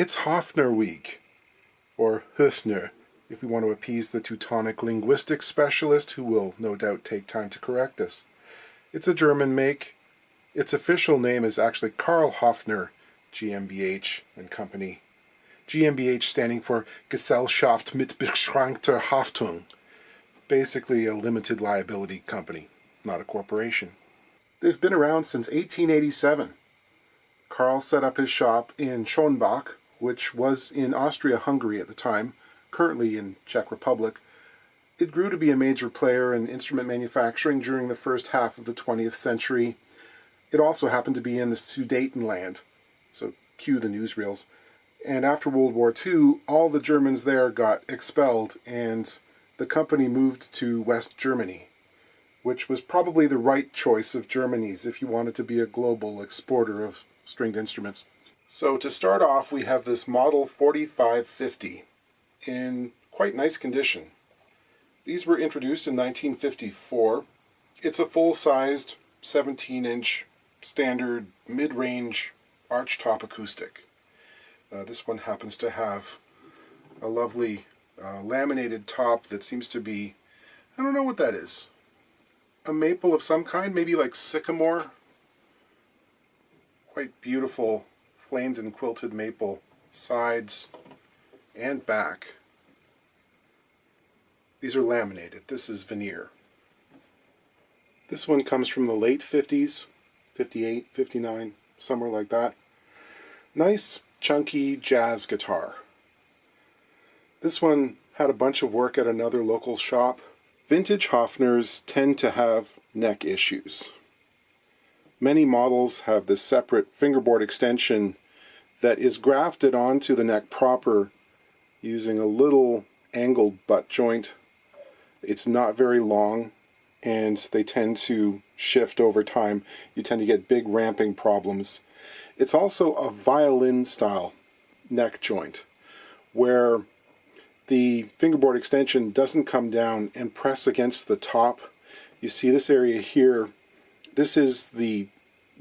It's Hofner week, or Hofner, if we want to appease the Teutonic linguistics specialist who will no doubt take time to correct us. It's a German make. Its official name is actually Karl Hofner, GmbH and Company. GmbH standing for Gesellschaft mit beschränkter Haftung, basically a limited liability company, not a corporation. They've been around since 1887. Karl set up his shop in Schonbach, which was in Austria-Hungary at the time, currently in Czech Republic. It grew to be a major player in instrument manufacturing during the first half of the 20th century. It also happened to be in the Sudetenland, so cue the newsreels. And after World War II, all the Germans there got expelled, and the company moved to West Germany, which was probably the right choice of Germany's if you wanted to be a global exporter of stringed instruments. So to start off, we have this Model 4550 in quite nice condition. These were introduced in 1954. It's a full-sized 17-inch standard mid-range archtop acoustic. This one happens to have a lovely laminated top that seems to be, I don't know what that is. A maple of some kind, maybe like sycamore. Quite beautiful flamed and quilted maple sides and back. These are laminated. This is veneer. This one comes from the late 50s, 58, 59, somewhere like that. Nice, chunky jazz guitar. This one had a bunch of work at another local shop. Vintage Hofners tend to have neck issues. Many models have this separate fingerboard extension that is grafted onto the neck proper using a little angled butt joint. It's not very long, and they tend to shift over time. You tend to get big ramping problems. It's also a violin-style neck joint, where the fingerboard extension doesn't come down and press against the top. You see this area here. This is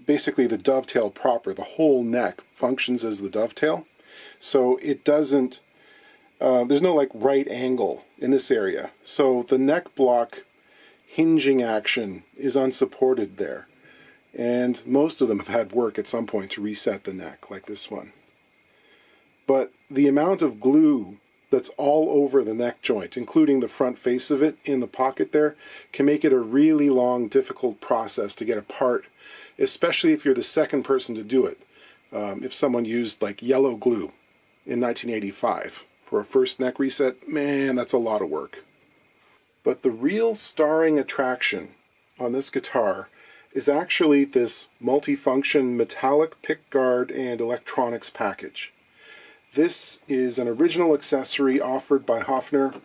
basically the dovetail proper. The whole neck functions as the dovetail. So it doesn't, there's no like right angle in this area. So the neck block hinging action is unsupported there. And most of them have had work at some point to reset the neck, like this one. But the amount of glue that's all over the neck joint, including the front face of it in the pocket there, can make it a really long, difficult process to get apart, especially if you're the second person to do it. If someone used like yellow glue in 1985 for a first neck reset, man, that's a lot of work. But the real starring attraction on this guitar is actually this multifunction metallic pickguard and electronics package. This is an original accessory offered by Hofner.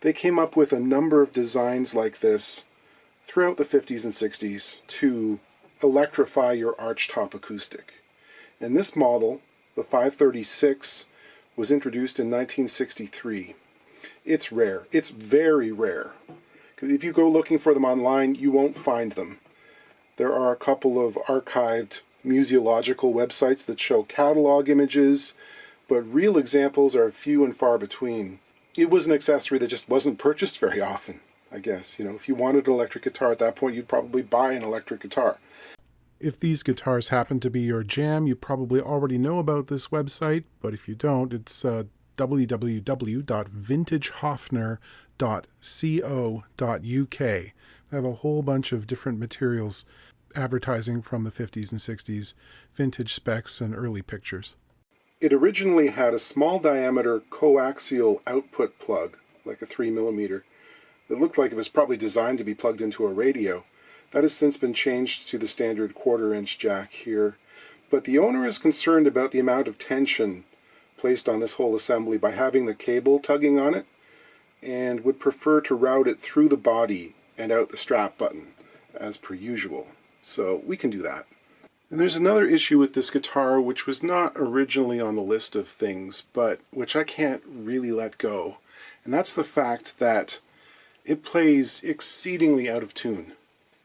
They came up with a number of designs like this throughout the 50s and 60s to electrify your archtop acoustic. And this model, the 536, was introduced in 1963. It's rare. It's very rare. Because if you go looking for them online, you won't find them. There are a couple of archived museological websites that show catalog images, but real examples are few and far between. It was an accessory that just wasn't purchased very often, I guess. You know, if you wanted an electric guitar at that point, you'd probably buy an electric guitar. If these guitars happen to be your jam, you probably already know about this website, but if you don't, it's www.vintagehofner.co.uk. They have a whole bunch of different materials advertising from the 50s and 60s, vintage specs and early pictures. It originally had a small diameter coaxial output plug, like a 3mm. It looked like it was probably designed to be plugged into a radio. That has since been changed to the standard 1/4-inch jack here. But the owner is concerned about the amount of tension placed on this whole assembly by having the cable tugging on it, and would prefer to route it through the body and out the strap button, as per usual. So we can do that. And there's another issue with this guitar which was not originally on the list of things, but which I can't really let go. And that's the fact that it plays exceedingly out of tune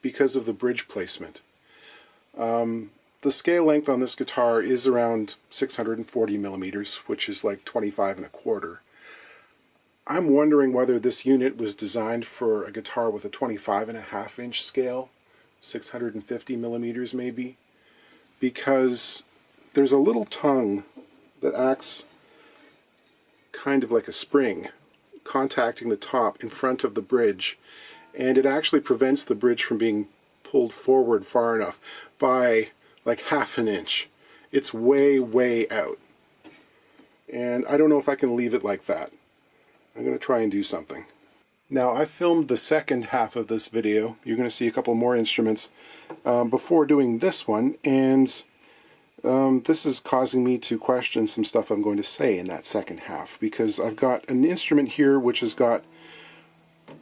because of the bridge placement. the scale length on this guitar is around 640 millimeters, which is like 25 1/4. I'm wondering whether this unit was designed for a guitar with a 25 1/2 inch scale, 650 millimeters maybe, because there's a little tongue that acts kind of like a spring contacting the top in front of the bridge, and it actually prevents the bridge from being pulled forward far enough by like 1/2 inch. It's way out, and I don't know if I can leave it like that. I'm going to try and do something. Now, I filmed the second half of this video. You're going to see a couple more instruments before doing this one, and this is causing me to question some stuff I'm going to say in that second half, because I've got an instrument here which has got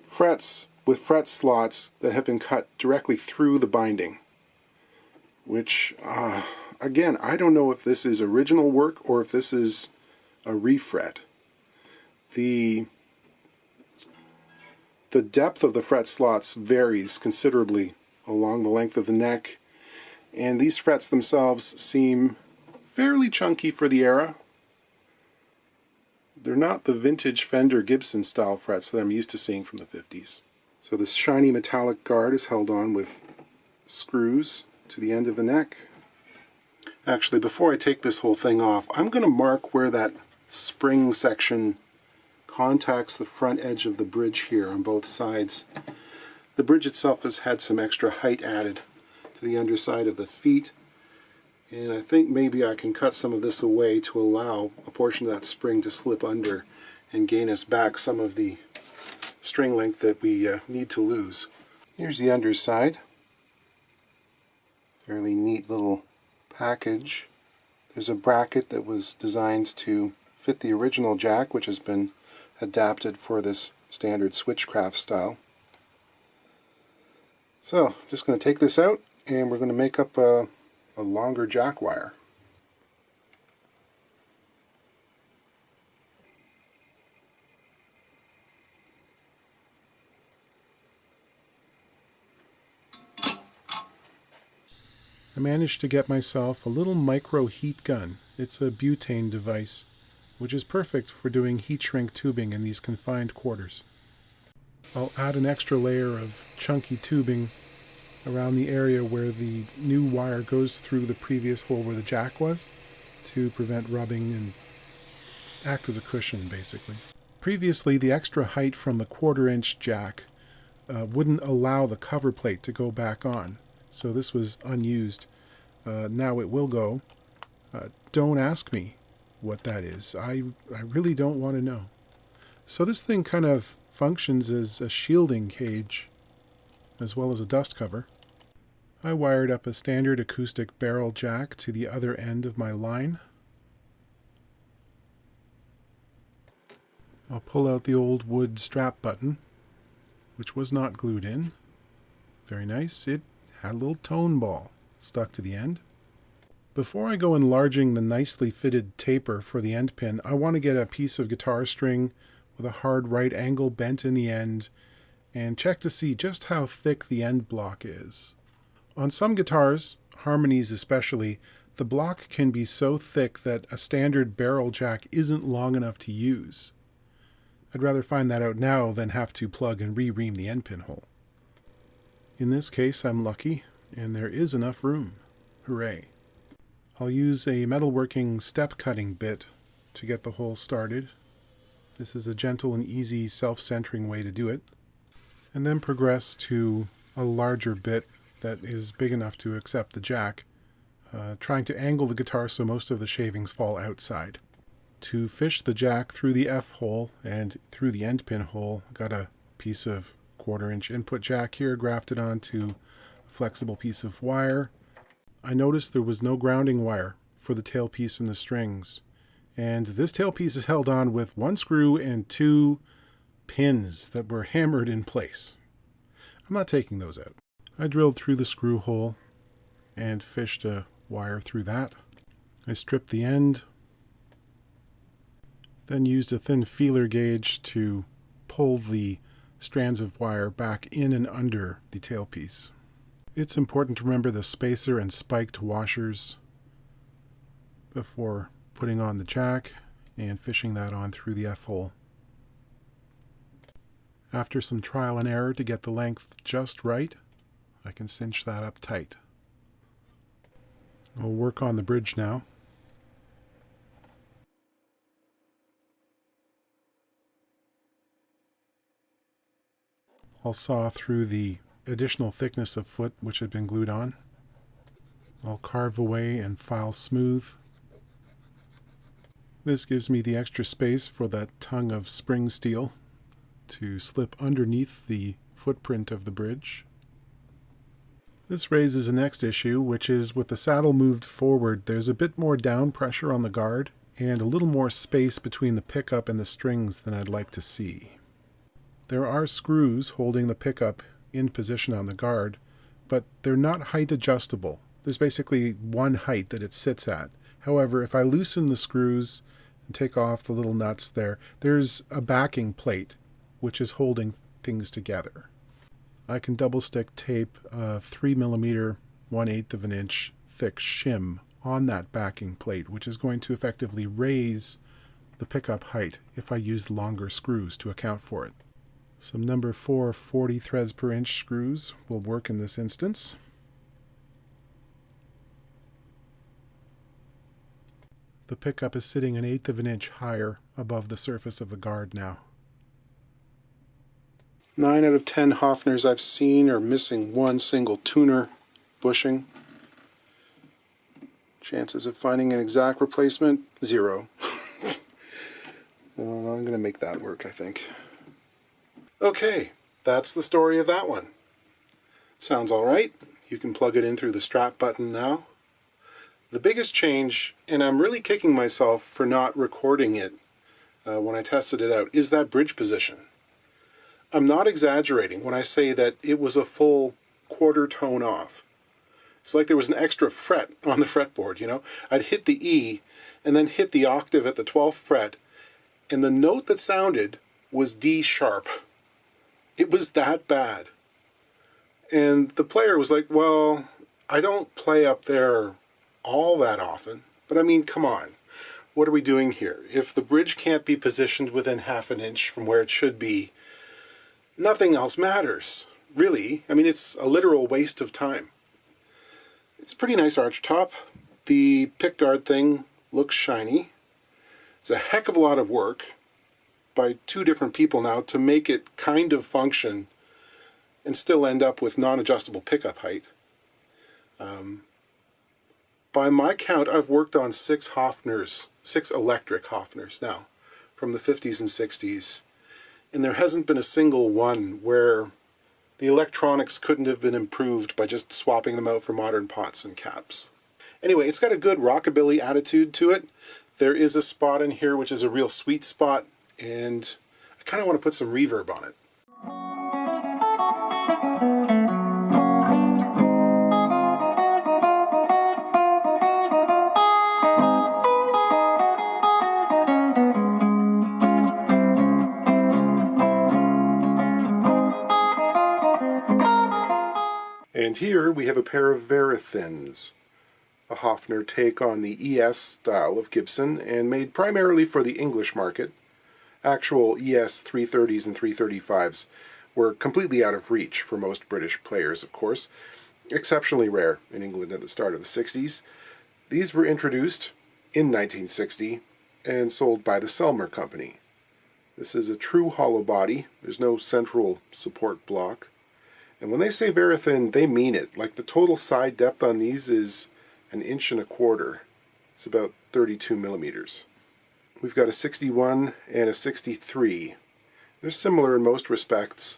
frets with fret slots that have been cut directly through the binding, which, again, I don't know if this is original work or if this is a refret. The depth of the fret slots varies considerably along the length of the neck, and these frets themselves seem fairly chunky for the era. They're not the vintage Fender Gibson style frets that I'm used to seeing from the 50s. So this shiny metallic guard is held on with screws to the end of the neck. Actually, before I take this whole thing off, I'm going to mark where that spring section contacts the front edge of the bridge here on both sides. The bridge itself has had some extra height added to the underside of the feet, and I think maybe I can cut some of this away to allow a portion of that spring to slip under and gain us back some of the string length that we need to lose. Here's the underside. Fairly neat little package. There's a bracket that was designed to fit the original jack, which has been adapted for this standard switchcraft style. So, just going to take this out, and we're going to make up a longer jack wire. I managed to get myself a little micro heat gun. It's a butane device, which is perfect for doing heat shrink tubing in these confined quarters. I'll add an extra layer of chunky tubing around the area where the new wire goes through the previous hole where the jack was, to prevent rubbing and act as a cushion, basically. Previously, the extra height from the 1/4 inch jack wouldn't allow the cover plate to go back on, so this was unused. Now it will go. Don't ask me what that is. I really don't want to know. So this thing kind of functions as a shielding cage as well as a dust cover. I wired up a standard acoustic barrel jack to the other end of my line. I'll pull out the old wood strap button, which was not glued in. Very nice. It had a little tone ball stuck to the end. Before I go enlarging the nicely fitted taper for the end pin, I want to get a piece of guitar string with a hard right angle bent in the end and check to see just how thick the end block is. On some guitars, harmonies especially, the block can be so thick that a standard barrel jack isn't long enough to use. I'd rather find that out now than have to plug and re-ream the end pin hole. In this case, I'm lucky, and there is enough room. Hooray. I'll use a metalworking step cutting bit to get the hole started. This is a gentle and easy self-centering way to do it. And then progress to a larger bit that is big enough to accept the jack, trying to angle the guitar so most of the shavings fall outside. To fish the jack through the F hole and through the end pin hole, I got a piece of 1/4 inch input jack here grafted onto a flexible piece of wire. I noticed there was no grounding wire for the tailpiece and the strings, and this tailpiece is held on with 1 screw and 2 pins that were hammered in place. I'm not taking those out. I drilled through the screw hole and fished a wire through that. I stripped the end, then used a thin feeler gauge to pull the strands of wire back in and under the tailpiece. It's important to remember the spacer and spiked washers before putting on the jack and fishing that on through the F-hole. After some trial and error to get the length just right, I can cinch that up tight. We'll work on the bridge now. I'll saw through the additional thickness of foot which had been glued on. I'll carve away and file smooth. This gives me the extra space for that tongue of spring steel to slip underneath the footprint of the bridge. This raises the next issue, which is with the saddle moved forward, there's a bit more down pressure on the guard and a little more space between the pickup and the strings than I'd like to see. There are screws holding the pickup in position on the guard, but they're not height adjustable. There's basically one height that it sits at. However, if I loosen the screws and take off the little nuts there, there's a backing plate which is holding things together. I can double stick tape a 3mm 1/8 of an inch thick shim on that backing plate, which is going to effectively raise the pickup height if I use longer screws to account for it. Some number 4 40 threads per inch screws will work in this instance. The pickup is sitting 1/8 of an inch higher above the surface of the guard now. 9 out of 10 Hofners I've seen are missing one single tuner bushing. Chances of finding an exact replacement, 0. I'm going to make that work, I think. Okay, that's the story of that one. Sounds alright. You can plug it in through the strap button now. The biggest change, and I'm really kicking myself for not recording it when I tested it out, is that bridge position. I'm not exaggerating when I say that it was a full quarter tone off. It's like there was an extra fret on the fretboard, you know? I'd hit the E and then hit the octave at the 12th fret, and the note that sounded was D sharp. It was that bad. And the player was like, well, I don't play up there all that often, but I mean, come on. What are we doing here? If the bridge can't be positioned within half an inch from where it should be, nothing else matters, really. I mean, it's a literal waste of time. It's a pretty nice arch top. The pickguard thing looks shiny. It's a heck of a lot of work by 2 different people now to make it kind of function and still end up with non-adjustable pickup height. By my count, I've worked on 6 Hofners, 6 electric Hofners now, from the 50s and 60s. And there hasn't been a single one where the electronics couldn't have been improved by just swapping them out for modern pots and caps. Anyway, it's got a good rockabilly attitude to it. There is a spot in here which is a real sweet spot, and I kind of want to put some reverb on it. And here we have a pair of Verithins, a Hofner take on the ES style of Gibson and made primarily for the English market. Actual ES 330s and 335s were completely out of reach for most British players, of course, exceptionally rare in England at the start of the 60s. These were introduced in 1960 and sold by the Selmer Company. This is a true hollow body. There's no central support block. And when they say Verithin, they mean it. Like, the total side depth on these is 1 1/4 inches. It's about 32 millimeters. We've got a 61 and a 63. They're similar in most respects,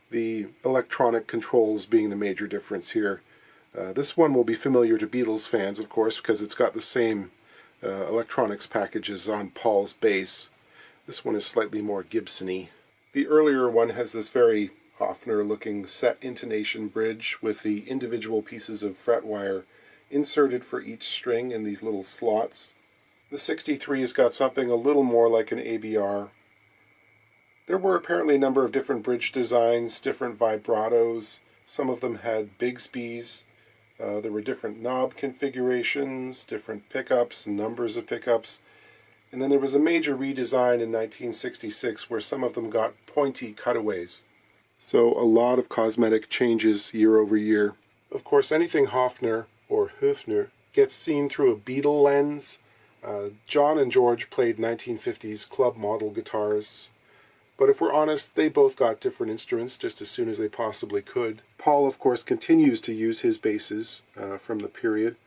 the electronic controls being the major difference here. This one will be familiar to Beatles fans, of course, because it's got the same electronics packages on Paul's bass. This one is slightly more Gibson-y. The earlier one has this very Hofner-looking set intonation bridge with the individual pieces of fret wire inserted for each string in these little slots. The 63 has got something a little more like an ABR. There were apparently a number of different bridge designs, different vibratos, Some of them had Bigsby's. There were different knob configurations, different pickups, numbers of pickups. And then there was a major redesign in 1966 where some of them got pointy cutaways. So a lot of cosmetic changes year over year. Of course, anything Hofner or Hofner gets seen through a Beetle lens. John and George played 1950s club model guitars. But if we're honest, they both got different instruments just as soon as they possibly could. Paul, of course, continues to use his basses from the period,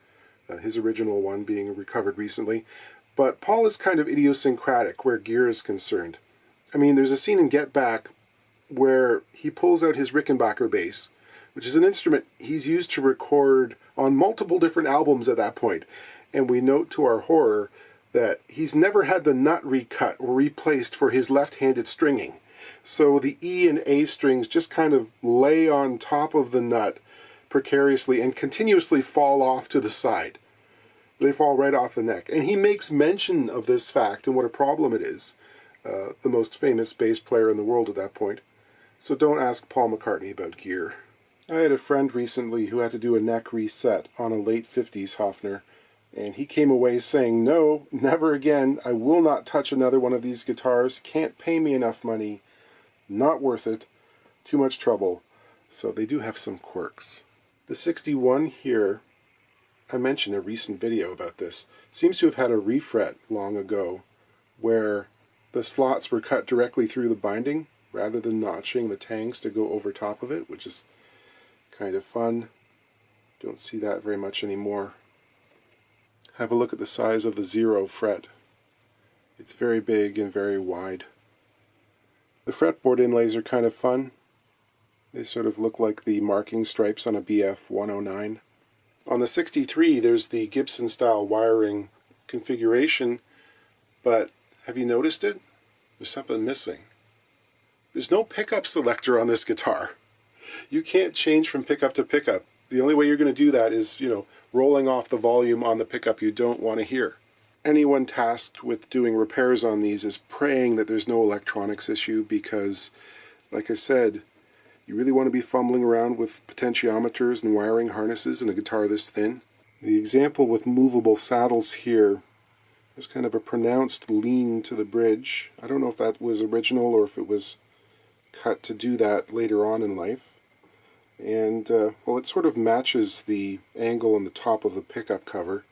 his original one being recovered recently. But Paul is kind of idiosyncratic where gear is concerned. I mean, there's a scene in Get Back where he pulls out his Rickenbacker bass, which is an instrument he's used to record on multiple different albums at that point. And we note to our horror that he's never had the nut recut or replaced for his left-handed stringing. So the E and A strings just kind of lay on top of the nut precariously and continuously fall off to the side. They fall right off the neck. And he makes mention of this fact and what a problem it is. The most famous bass player in the world at that point. So don't ask Paul McCartney about gear. I had a friend recently who had to do a neck reset on a late 50s Hofner. And he came away saying, no, never again. I will not touch another one of these guitars. Can't pay me enough money. Not worth it. Too much trouble. So they do have some quirks. The 61 here, I mentioned a recent video about this, seems to have had a refret long ago where the slots were cut directly through the binding rather than notching the tangs to go over top of it, which is kind of fun. Don't see that very much anymore. Have a look at the size of the 0 fret. It's very big and very wide. The fretboard inlays are kind of fun. They sort of look like the marking stripes on a BF 109. On the 63, there's the Gibson style wiring configuration, but have you noticed it? There's something missing. There's no pickup selector on this guitar. You can't change from pickup to pickup. The only way you're going to do that is, rolling off the volume on the pickup you don't want to hear. Anyone tasked with doing repairs on these is praying that there's no electronics issue because, like I said, you really want to be fumbling around with potentiometers and wiring harnesses in a guitar this thin. The example with movable saddles here, there's kind of a pronounced lean to the bridge. I don't know if that was original or if it was cut to do that later on in life. And, well, it sort of matches the angle on the top of the pickup cover,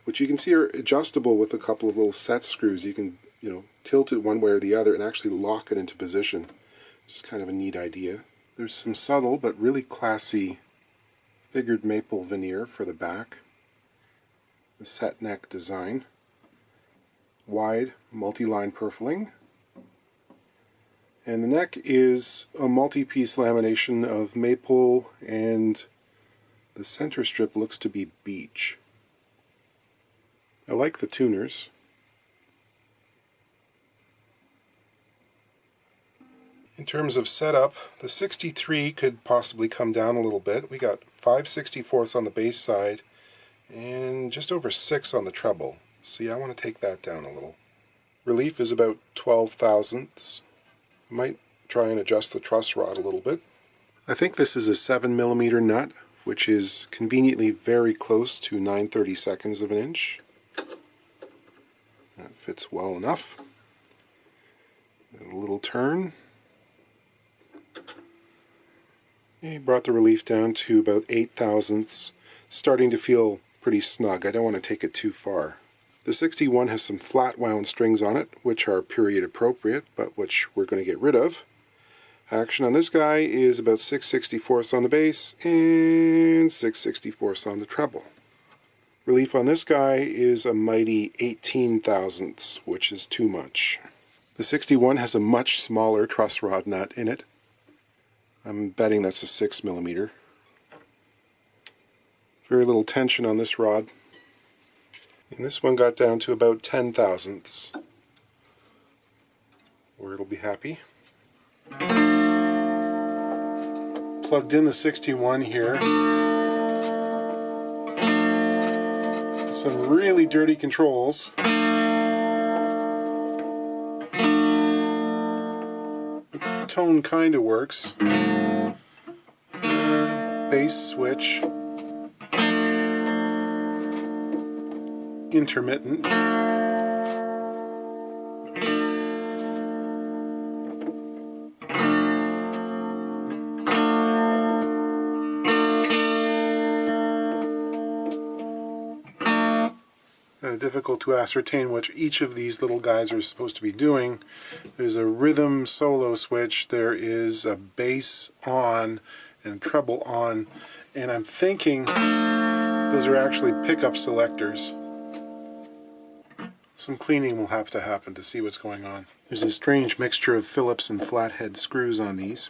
which you can see are adjustable with a couple of little set screws. You can, tilt it one way or the other and actually lock it into position. Just kind of a neat idea. There's some subtle but really classy figured maple veneer for the back. The set neck design. Wide multi-line purfling. And the neck is a multi-piece lamination of maple, and the center strip looks to be beech. I like the tuners. In terms of setup, the 63 could possibly come down a little bit. We got 5/64ths on the bass side and just over 6 on the treble. So yeah, I want to take that down a little. Relief is about 12 thousandths. Might try and adjust the truss rod a little bit. I think this is a 7mm nut, which is conveniently very close to 9/32 of an inch. That fits well enough. A little turn. He brought the relief down to about 8 thousandths, starting to feel pretty snug. I don't want to take it too far. The 61 has some flat wound strings on it, which are period appropriate, but which we're going to get rid of. Action on this guy is about 6/64ths on the bass and 6/64ths on the treble. Relief on this guy is a mighty 18 thousandths, which is too much. The 61 has a much smaller truss rod nut in it. I'm betting that's a 6mm. Very little tension on this rod. And this one got down to about 10 thousandths, where it'll be happy. Plugged in the 61 here. Some really dirty controls. The tone kind of works. base switch, intermittent, difficult to ascertain which each of these little guys are supposed to be doing. There's a rhythm solo switch, there is a bass on and treble on, and I'm thinking those are actually pickup selectors. Some cleaning will have to happen to see what's going on. There's a strange mixture of Phillips and flathead screws on these.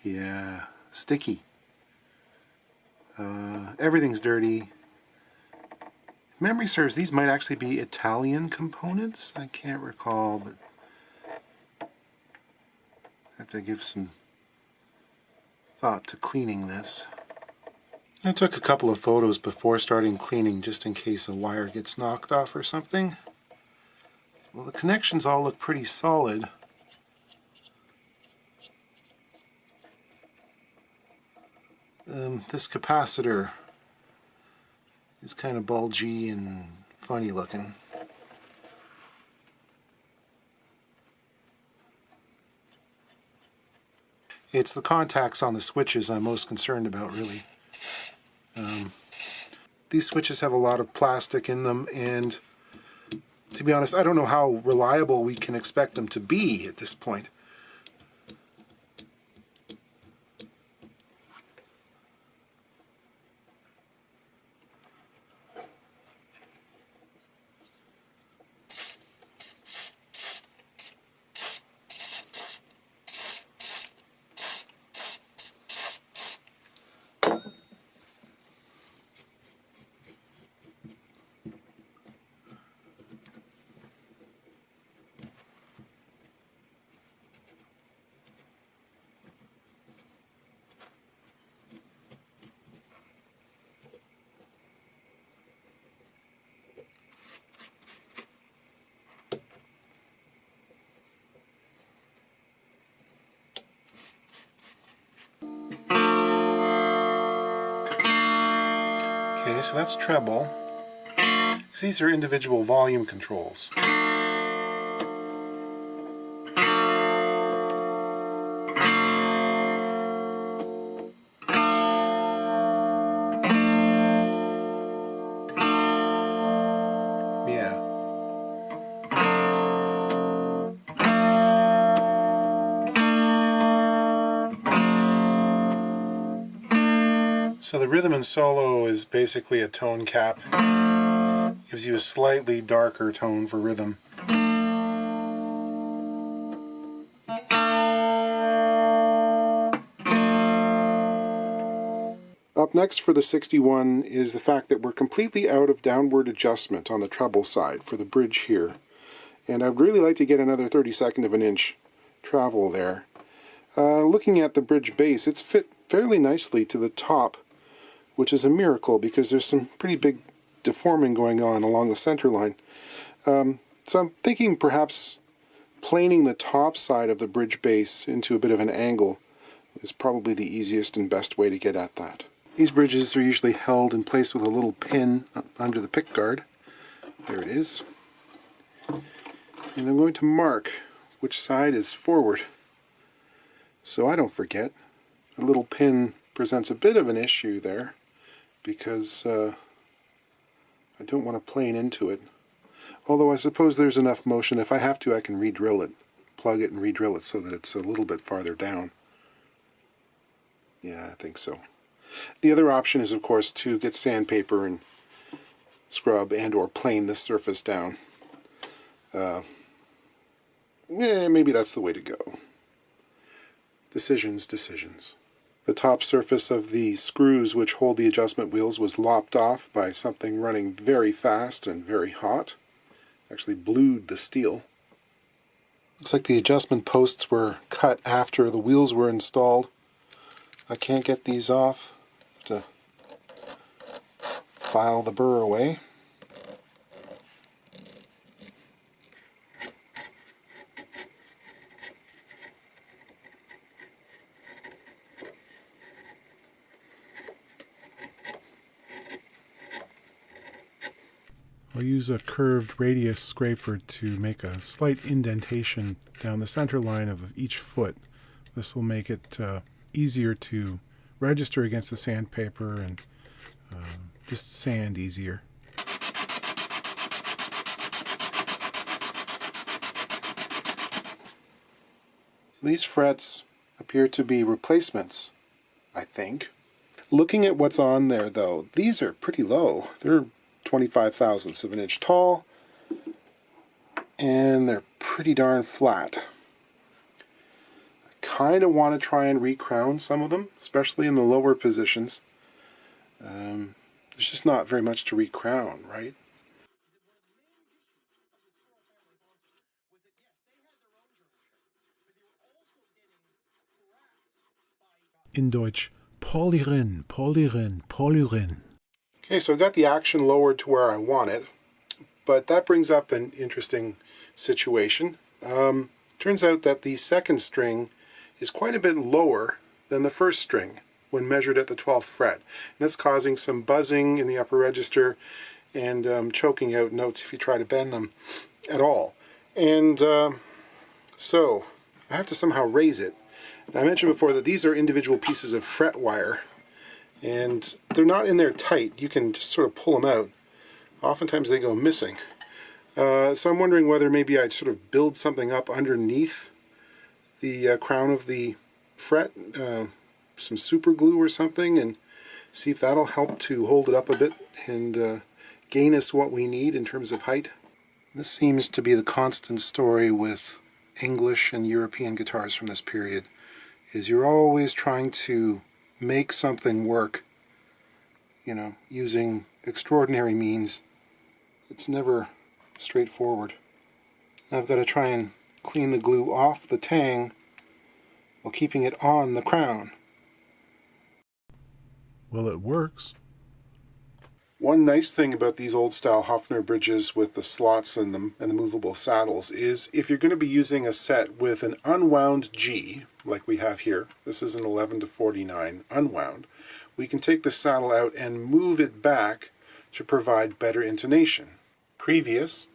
Yeah, sticky. Everything's dirty. If memory serves, these might actually be Italian components. I can't recall, but I have to give some thought to cleaning this. I took a couple of photos before starting cleaning just in case a wire gets knocked off or something. Well, the connections all look pretty solid. This capacitor is kind of bulgy and funny looking. It's the contacts on the switches I'm most concerned about, really. These switches have a lot of plastic in them, and to be honest, I don't know how reliable we can expect them to be at this point. Okay, so that's treble. These are individual volume controls. Yeah. So the rhythm and solo is basically a tone cap. Gives you a slightly darker tone for rhythm. Up next for the 61 is the fact that we're completely out of downward adjustment on the treble side for the bridge here. And I'd really like to get another 32nd of an inch travel there. Looking at the bridge base, it's fit fairly nicely to the top, which is a miracle because there's some pretty big deforming going on along the center line. So I'm thinking perhaps planing the top side of the bridge base into a bit of an angle is probably the easiest and best way to get at that. These bridges are usually held in place with a little pin under the pick guard. There it is. And I'm going to mark which side is forward, so I don't forget. The little pin presents a bit of an issue there because I don't want to plane into it. Although I suppose there's enough motion, if I have to I can re-drill it, plug it and re-drill it so that it's a little bit farther down. Yeah, I think so. The other option is of course to get sandpaper and scrub and or plane this surface down. Yeah, maybe that's the way to go. Decisions. The top surface of the screws which hold the adjustment wheels was lopped off by something running very fast and very hot. Actually blued the steel. Looks like the adjustment posts were cut after the wheels were installed. I can't get these off. Have to file the burr away. I'll use a curved radius scraper to make a slight indentation down the center line of each foot. This will make it easier to register against the sandpaper and just sand easier. These frets appear to be replacements, I think. Looking at what's on there, though, these are pretty low. They're 25 thousandths of an inch tall, and they're pretty darn flat. I kind of want to try and recrown some of them, especially in the lower positions. There's just not very much to recrown, right? In Deutsch, polieren, polieren, polieren. Okay, so I got the action lowered to where I want it, but that brings up an interesting situation. Turns out that the second string is quite a bit lower than the first string when measured at the 12th fret. And that's causing some buzzing in the upper register and choking out notes if you try to bend them at all. And so I have to somehow raise it. Now, I mentioned before that these are individual pieces of fret wire, and they're not in there tight. You can just sort of pull them out. Oftentimes they go missing. So I'm wondering whether maybe I'd sort of build something up underneath the crown of the fret, some super glue or something, and see if that'll help to hold it up a bit and gain us what we need in terms of height. This seems to be the constant story with English and European guitars from this period, is you're always trying to make something work, you know, using extraordinary means. It's never straightforward. Now I've got to try and clean the glue off the tang while keeping it on the crown. Well, it works. One nice thing about these old style Hofner bridges with the slots and the movable saddles is if you're going to be using a set with an unwound G, like we have here, this is an 11 to 49 unwound, we can take the saddle out and move it back to provide better intonation. Previous.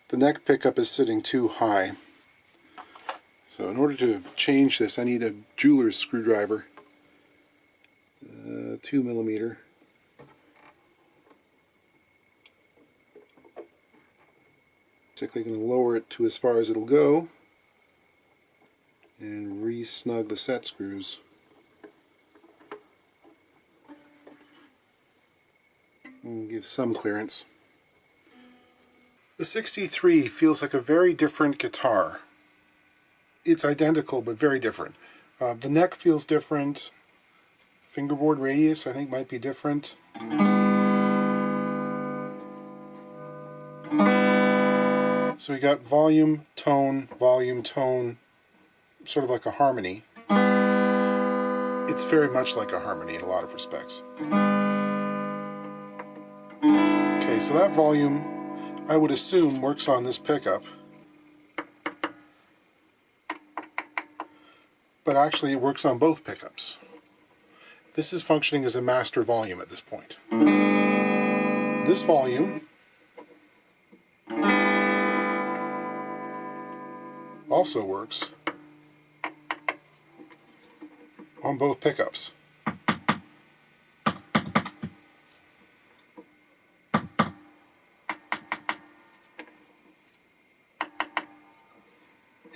The neck pickup is sitting too high. So in order to change this, I need a jeweler's screwdriver, 2mm. Basically going to lower it to as far as it'll go and re-snug the set screws. And give some clearance. The 63 feels like a very different guitar. It's identical but very different. The neck feels different. Fingerboard radius I think might be different. So we got volume, tone, sort of like a harmony. It's very much like a harmony in a lot of respects. Okay, so that volume I would assume works on this pickup, but actually it works on both pickups. This is functioning as a master volume at this point. This volume also works on both pickups.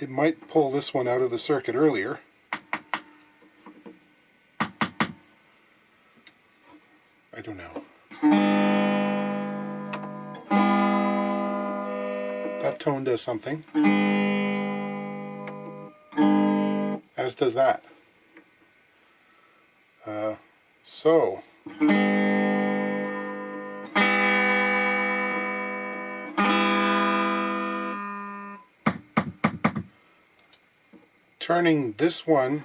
It might pull this one out of the circuit earlier. I don't know. That tone does something, as does that. So turning this one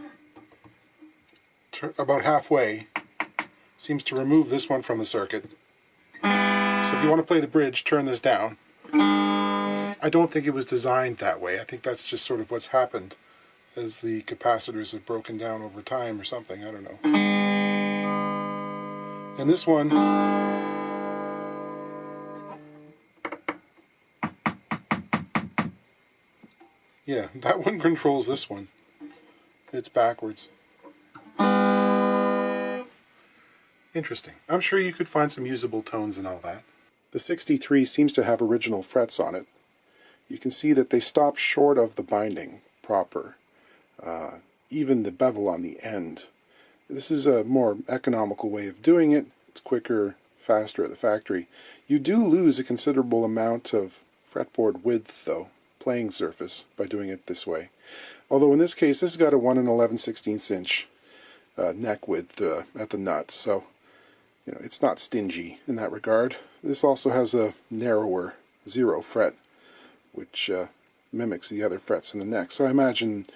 about halfway seems to remove this one from the circuit. So if you want to play the bridge, turn this down. I don't think it was designed that way. I think that's just sort of what's happened as the capacitors have broken down over time or something. I don't know. And this one, yeah, that one controls this one. It's backwards. Interesting. I'm sure you could find some usable tones and all that. The 63 seems to have original frets on it. You can see that they stop short of the binding proper. Even the bevel on the end. This is a more economical way of doing it. It's quicker, faster at the factory. You do lose a considerable amount of fretboard width, though, playing surface, by doing it this way. Although in this case, this has got a 1 11/16 inch neck width at the nuts, so it's not stingy in that regard. This also has a narrower 0 fret, which mimics the other frets in the neck. So I imagine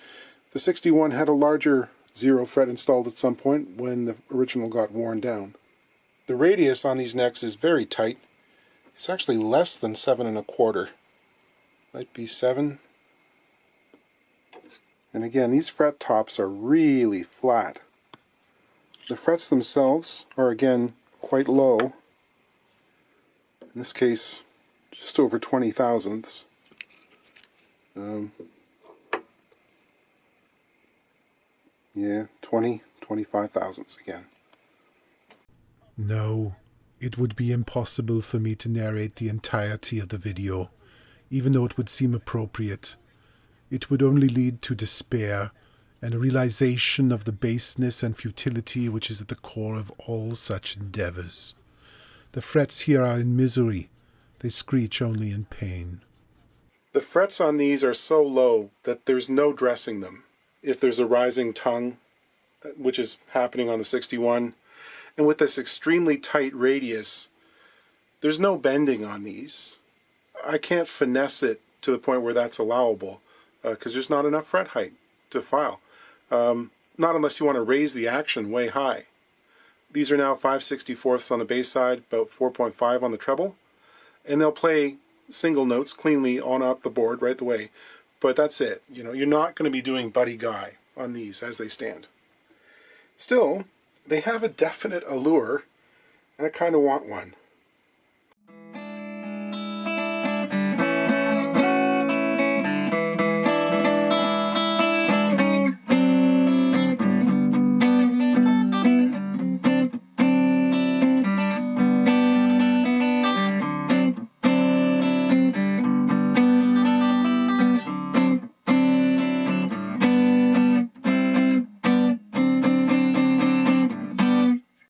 the 61 had a larger 0 fret installed at some point when the original got worn down. The radius on these necks is very tight. It's actually less than 7 1/4. Might be 7. And again, these fret tops are really flat. The frets themselves are again quite low. In this case, just over 20 thousandths. Yeah, 25 thousandths again. No, it would be impossible for me to narrate the entirety of the video, even though it would seem appropriate. It would only lead to despair and a realization of the baseness and futility which is at the core of all such endeavors. The frets here are in misery. They screech only in pain. The frets on these are so low that there's no dressing them. If there's a rising tongue, which is happening on the 61, and with this extremely tight radius, there's no bending on these. I can't finesse it to the point where that's allowable, because there's not enough fret height to file. Not unless you want to raise the action way high. These are now 5/64ths on the bass side, about 4.5 on the treble, and they'll play single notes cleanly on up the board right the way. But that's it. You're not going to be doing Buddy Guy on these as they stand. Still, they have a definite allure, and I kind of want one.